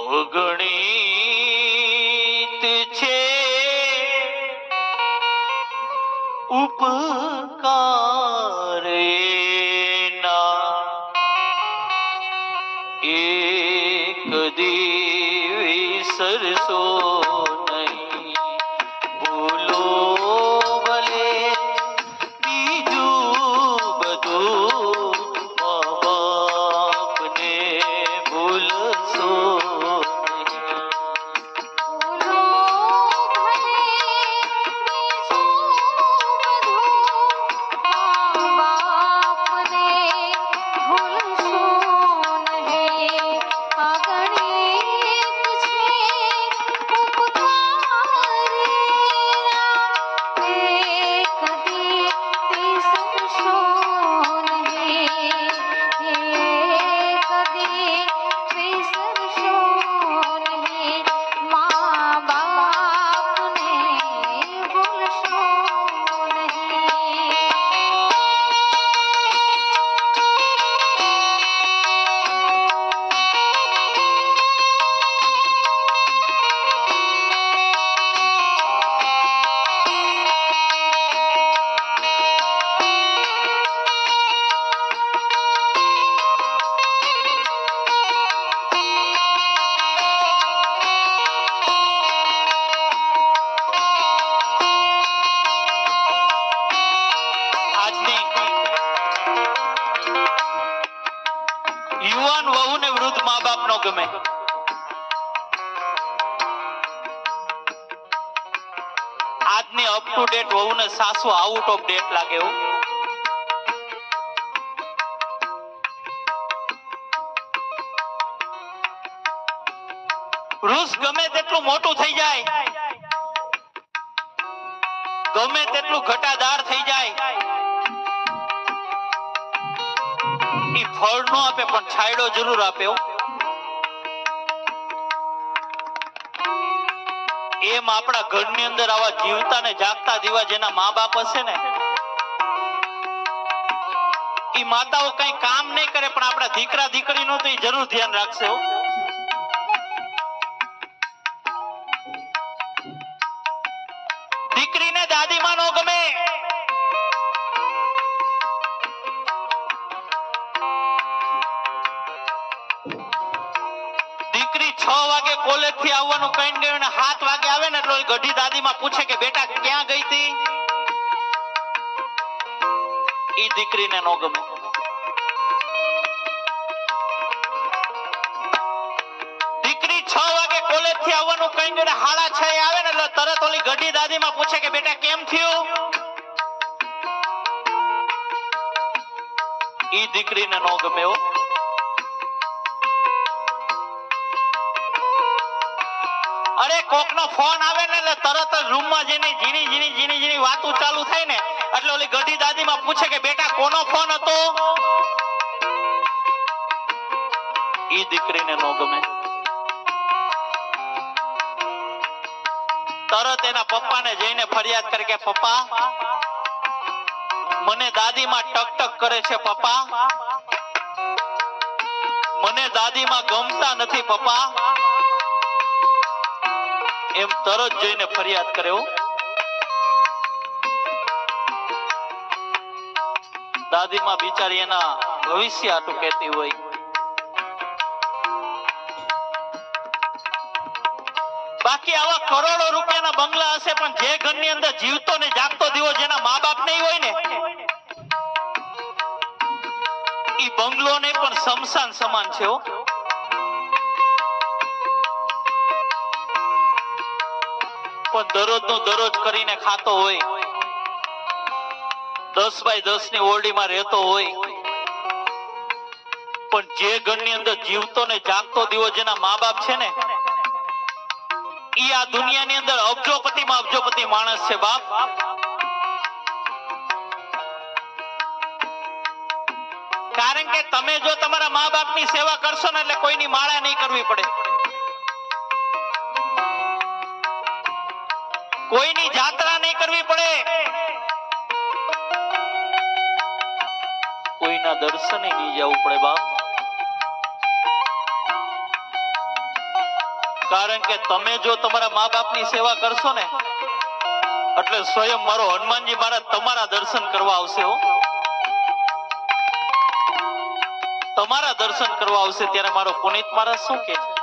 અગણિત છે ઉપકાર એના, એક દી વિસરશો નહીં. ભૂલો ભલે બીજું બધું, મા બાપને ભૂલશો નહીં. યુવાન વહુ ને વૃદ્ધ મા બાપ નો ગમે. આજની અપ ટુ ડેટ વહુ ને સાસુ આઉટ ઓફ ડેટ લાગે. વૃક્ષ ગમે તેટલું મોટું થઈ જાય, ગમે તેટલું ઘટાદાર થઈ જાય, ફળ નો આપે પણ છાંયડો જરૂર આપે. એમ આપણા ઘરની અંદર આવા જીવતા ને જાગતા દીવા જેના મા બાપ હશે ને, એ માતાઓ કઈ કામ નહીં કરે પણ આપણા દીકરા દીકરીનો તો એ જરૂર ધ્યાન રાખશે. દીકરીને દાદીમાં નો ગમે, દીકરી 6 વાગે કોલેજ થી આવવાનું કહીને ગયો ને 7 વાગે આવે ને એટલે ગઢી દાદીમાં પૂછે કે બેટા ક્યાં ગઈ હતી, ઈ દીકરીને નો ગમે. દીકરી 6 વાગે કોલેજ થી આવવાનું કહીને 6:30 આવે ને એટલે તરત ઓલી ગઢી દાદીમાં પૂછે કે બેટા કેમ થયું, ઈ દીકરીને નો ગમે. અરે કોક નો ફોન આવે ને એટલે તરત જ રૂમ માં જઈને ઝીણી વાતો ચાલુ થાય ને એટલે ઓલી ગઢી દાદી માં પૂછે કે બેટા કોનો ફોન હતો, ઈ દીકરીને નો ગમે. તરત એના પપ્પાને જઈને ફરિયાદ કરે કે પપ્પા મને દાદી માં ટક કરે છે, પપ્પા મને દાદી માં ગમતા નથી પપ્પા, એમ તરત જઈને ફરિયાદ કરે. દાદીમાં બિચારી એના ભવિષ્ય આટું કહેતી હોય. બાકી આવા કરોડો રૂપિયાના બંગલા હશે પણ જે ઘરની અંદર જીવતો ને જાગતો દીવો જેના મા બાપ નહીં હોય ને, ઈ બંગલો ને પણ શમશાન સમાન છે. પણ દરરોજ નો દરરોજ કરીને ખાતો હોય, 10 બાય 10 ની ઓરડીમાં રહેતો હોય, પણ જે ઘરની અંદર જીવતો ને જાગતો દીવો જેના મા બાપ છે ને, ઈ આ દુનિયાની અંદર અબજોપતિમાં અબજોપતિ માણસ છે બાપ. કારણ કે તમે જો તમારા મા બાપની સેવા કરશો ને એટલે કોઈની માળા નહીં કરવી પડે, કોઈની જાત્રા નહીં કરવી પડે, કોઈના દર્શને નહીં જવું પડે બાપ. કારણ કે તમે જો તમારા મા બાપની સેવા કરશો ને એટલે સ્વયં મારો હનુમાનજી મહારાજ તમારા દર્શન કરવા આવશે હો. તમારા દર્શન કરવા આવશે ત્યારે મારો પુનિત મહારાજ શું કહે છે?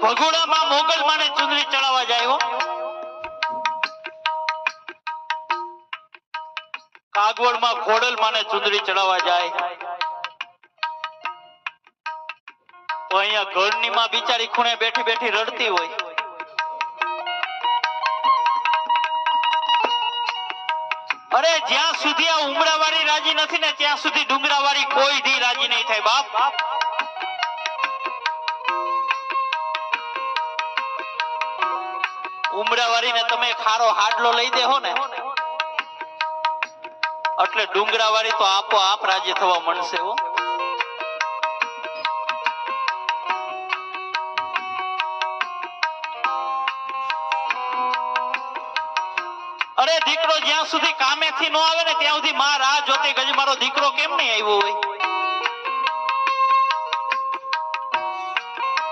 ભગુડામાં મોગલ માને ચુંદડી ચડાવવા જાય. કાગવડમાં ખોડલ માને ચુંદડી ચડાવવા જાય. તો અહીંયા ઘરની માં બિચારી ખૂણે બેઠી બેઠી રડતી હોય. અરે જ્યાં સુધી આ ઉમરાવાળી રાજી નથી ને ત્યાં સુધી ડુંગરાવાળી કોઈ દી રાજી નહીં થાય બાપ. ઉમરાવાળીને તમે ખારો હાડલો લઈ દેહો ને એટલે ડુંગરાવાળી તો આપોઆપ રાજી થવા મળશે હો. અરે દીકરો જ્યાં સુધી કામેથી ન આવે ને ત્યાં સુધી માં રાહ જોતી કે મારો દીકરો કેમ નહીં આવ્યો હોય.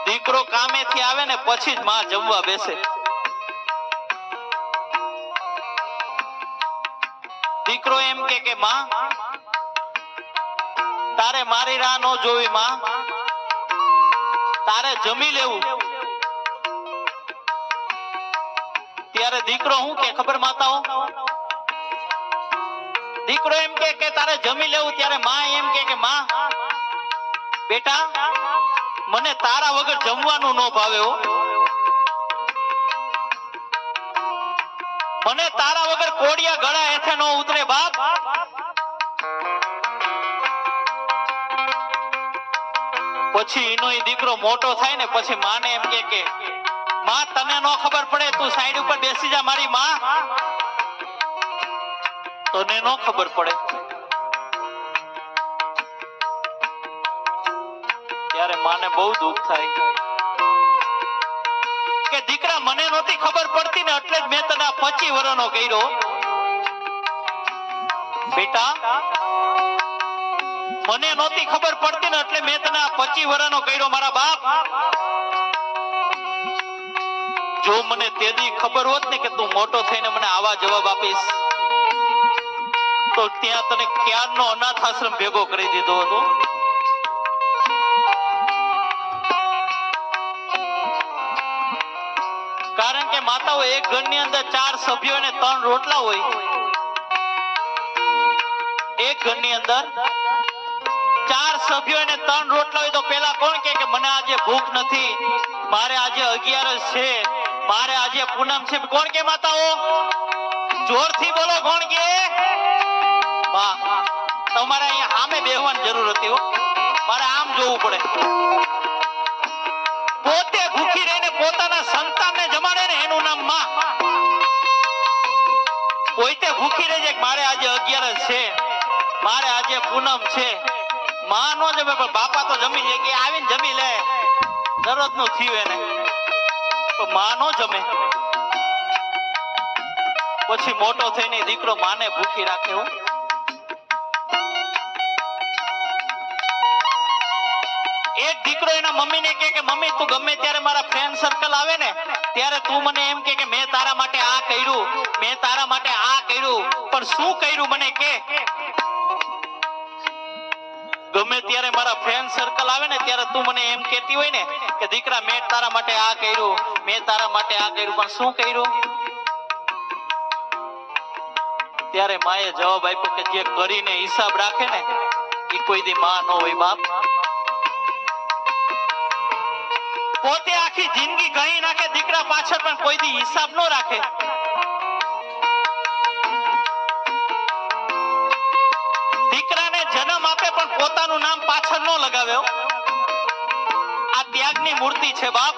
દીકરો કામેથી આવે ને પછી જ માં જમવા બેસે. દીકરો એમ કે માં તારે મારી રાહ ન જોવી, માં તારે જમી લેવું. ત્યારે દીકરો હું કે ખબર માતાઓ, દીકરો એમ કે તારે જમી લેવું. ત્યારે માં એમ કે માં બેટા મને તારા વગર જમવાનું ન ભાવે હો. મને તારા વગર કોડિયા ગળા હેઠે ન ઉતરે બાપ. પછી એનો દીકરો મોટો થાય ને પછી માને એમ કે માં તને નો ખબર પડે, તું સાઈડ ઉપર બેસી જા મારી માં. તને નો ખબર પડે. ત્યારે માને બહુ દુઃખ થાય કે દીકરા મને નહોતી ખબર પડતી ને એટલે જ મેં તને 25 વર્ષનો કર્યો. બેટા મને નહોતી ખબર પડતી ને એટલે મેં તને 25 વર્ષનો કર્યો મારા બાપ. જો મને તેદી ખબર હોત ને કે તું મોટો થઈને મને આવા જવાબ આપીશ તો ત્યાં તને ક્યારનો અનાથ આશ્રમ ભેગો કરી દીધો હતો. કારણ કે માતાઓ એક ઘરની અંદર 4 સભ્યો અને 3 રોટલા હોય. એક ઘરની અંદર 4 સભ્યો અને 3 રોટલા હોય તો પેલા કોણ કે મને આજે ભૂખ નથી, મારે આજે 11 છે, મારે આજે પૂનમ છે? કોણ કે માતાઓ? જોરથી બોલો, કોણ કે? વાહ, તમારે અહીંયા સામે બેહવાની જરૂર હતી હો, મારે આમ જોવું પડે. પોતે ભૂખી રહીને પોતાના સંતાનને જમાડે ને એનું નામ માં. પોતે ભૂખી રહી જાય મારે આજે 11 છે, મારે આજે પૂનમ છે. માં નો જમે પણ બાપા તો જમી લે કે આવીને જમી લે, દરરોજ નું થયું એને. તો માં નો જમે, પછી મોટો થઈને દીકરો માને ભૂખી રાખે. હું એક દીકરો એના મમ્મીને કે મમ્મી તું ગમે ત્યારે મારા ફ્રેન્ડ સર્કલ આવે ને ત્યારે તું મને એમ કે મેં તારા માટે આ કર્યું, મેં તારા માટે આ કર્યું, પણ શું કર્યું મને કે? ગમે ત્યારે મારા ફ્રેન્ડ સર્કલ આવે ને ત્યારે તું મને એમ કહેતી હોય ને કે દીકરા મેં તારા માટે આ કર્યું, મેં તારા માટે આ કર્યું, પણ શું કર્યું? ત્યારે માએ જવાબ આપ્યો કે જે કરીને હિસાબ રાખે ને એ કોઈ દી માં ન હોય બાપ. પોતે આખી જિંદગી ગણી નાખે દીકરા પાછળ પણ કોઈ દી હિસાબ ન રાખે. દીકરાને જન્મ આપે પણ પોતાનું નામ પાછળ ન લગાવે. આ ત્યાગની મૂર્તિ છે બાપ.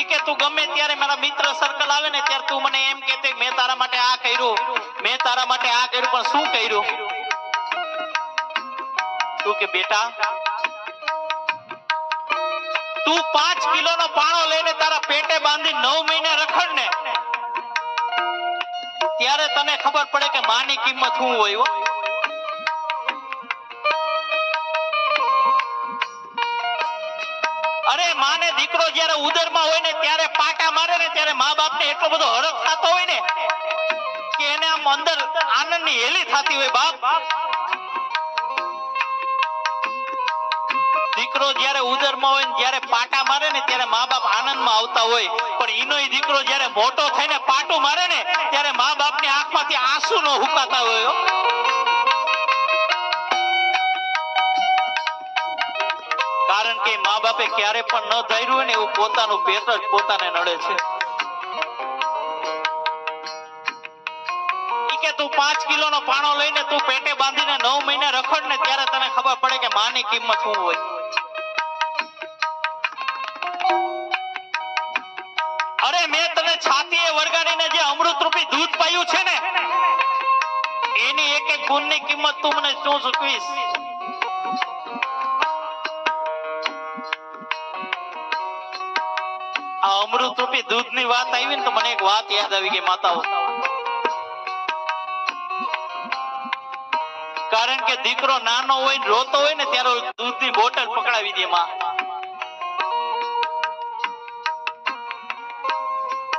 ઈ કે તું ગમે ત્યારે મારા મિત્ર સર્કલ આવે ને ત્યારે તું મને એમ કહેતે મેં તારા માટે આ કર્યું, મેં તારા માટે આ કર્યું, પણ શું કર્યું? તું કે બેટા તું 5 કિલોનો પાણો લઈને તારા પેટે બાંધી 9 મહિને રખડ ને ત્યારે તને ખબર પડે કે માની કિંમત શું હોય. અરે માને દીકરો જ્યારે ઉદરમાં હોય ને ત્યારે પાટા મારે ને ત્યારે મા બાપ ને એટલો બધો હરખ થતો હોય ને કે એને આમ અંદર આનંદની હેલી થતી હોય બાપ. દીકરો જ્યારે ઉદરમાં હોય ને જ્યારે પાટા મારે ને ત્યારે મા બાપ આનંદમાં આવતા હોય, પણ ઈનોય દીકરો જ્યારે મોટો થઈને પાટું મારે ને ત્યારે મા બાપની આંખમાંથી આંસુ નો હુકાતા હોય. કારણ કે મા બાપે ક્યારે પણ ન ધાર્યું હોય ને એવું પોતાનું પેટ જ પોતાને નડે છે. કે તું 5 કિલોનો પાણો લઈને તું પેટે બાંધીને 9 મહિને રખડ ને ત્યારે તને ખબર પડે કે માની કિંમત શું હોય. અરે મેં તને છાતીએ વળગાડીને જે અમૃત રૂપી દૂધ પાયું છે ને એની એક એક ગુણની કિંમત તું મને શું ચૂકવીશ? આ અમૃત રૂપી દૂધની વાત આવી ને તો મને એક વાત યાદ આવી ગઈ માતાઓ. કારણ કે દીકરો નાનો હોય ને રોતો હોય ને ત્યારે દૂધની બોટલ પકડાવી દે માં.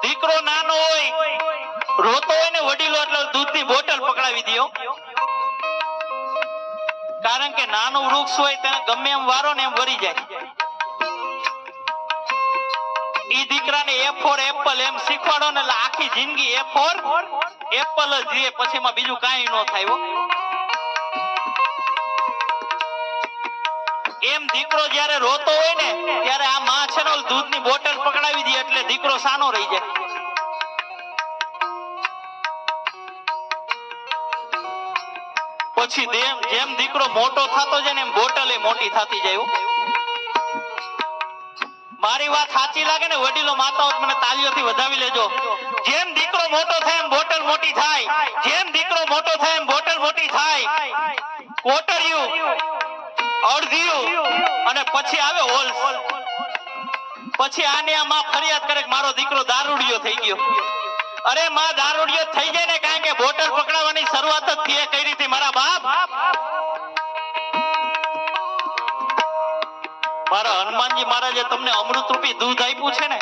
દીકરો નાનો હોય રોતો હોય ને વડીલો એટલે દૂધની બોટલ પકડાવી દો. કારણ કે નાનું વૃક્ષ હોય તેને ગમે એમ વારો ને એમ વરી જાય. ઈ દીકરાને A for એપલ એમ શીખવાડો ને એટલે આખી જિંદગી A for એપલ જ રહે, પછી એમાં બીજું કાંઈ ન થાય. એમ દીકરો જ્યારે રોતો હોય ને ત્યારે આ માં છે ને દૂધની બોટલ પકડાવી દે એટલે દીકરો સાનો રહી જાય. પછી જેમ દીકરો મોટો થતો જાય ને એમ બોટલ એ મોટી થતી જાય. મારી વાત સાચી લાગે ને વડીલો માતાઓ મને તાલીઓથી વધાવી લેજો. જેમ દીકરો મોટો થાય એમ બોટલ મોટી થાય, જેમ દીકરો મોટો થાય એમ બોટલ મોટી થાય. કોટરિયું, અડધિયું અને પછી આવે હોલ્સ. પછી આને આ માં ફરિયાદ કરે કે મારો દીકરો દારૂડિયો થઈ ગયો. અરે માં દારૂડિયો થઈ જાય ને કારણ કે બોટલ પકડાવવાની શરૂઆત જ તે કરી હતી મારા બાપ. મારા હનુમાનજી મહારાજે તમને અમૃત રૂપી દૂધ આપ્યું છે ને,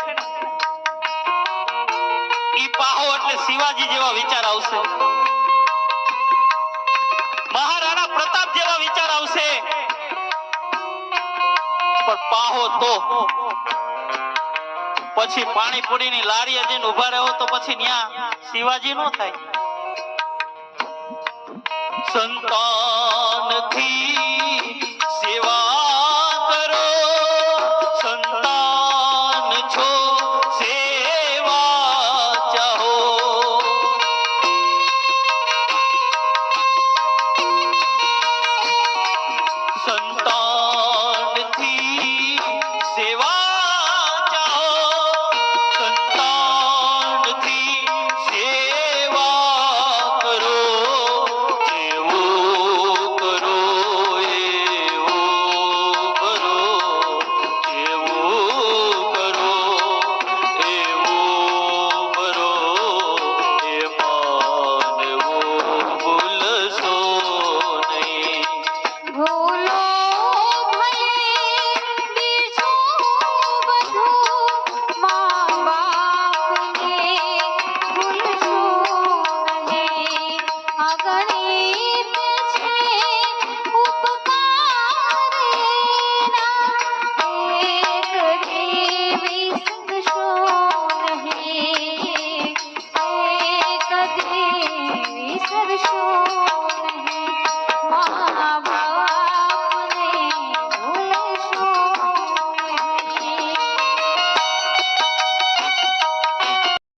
ઈ પાહો એટલે શિવાજી જેવા વિચાર આવશે, મહારાણા પ્રતાપ જેવા વિચાર આવશે, પણ પાહો તો પછી પાણીપુરીની લારીએ જઈને ઉભા રહો તો પછી ન્યા શિવાજી નો થાય. સંતાનથી સેવા કરો, સંતાન છો સેવા ચાહો. સંતાનથી સેવા ચાહો, સંતાનથી સેવા કરો, જેવું કરો એવું કરો, જેવું કરો એવું કરો, એમાં ભૂલશો નહીં. ભૂલો ભલે બીજું બધું, મા બાપને ભૂલશો નહીં. આ ગણિત છે ઉપકાર એના, એક દી વિસરશો નહીં, એક દી વિસરશો નહીં.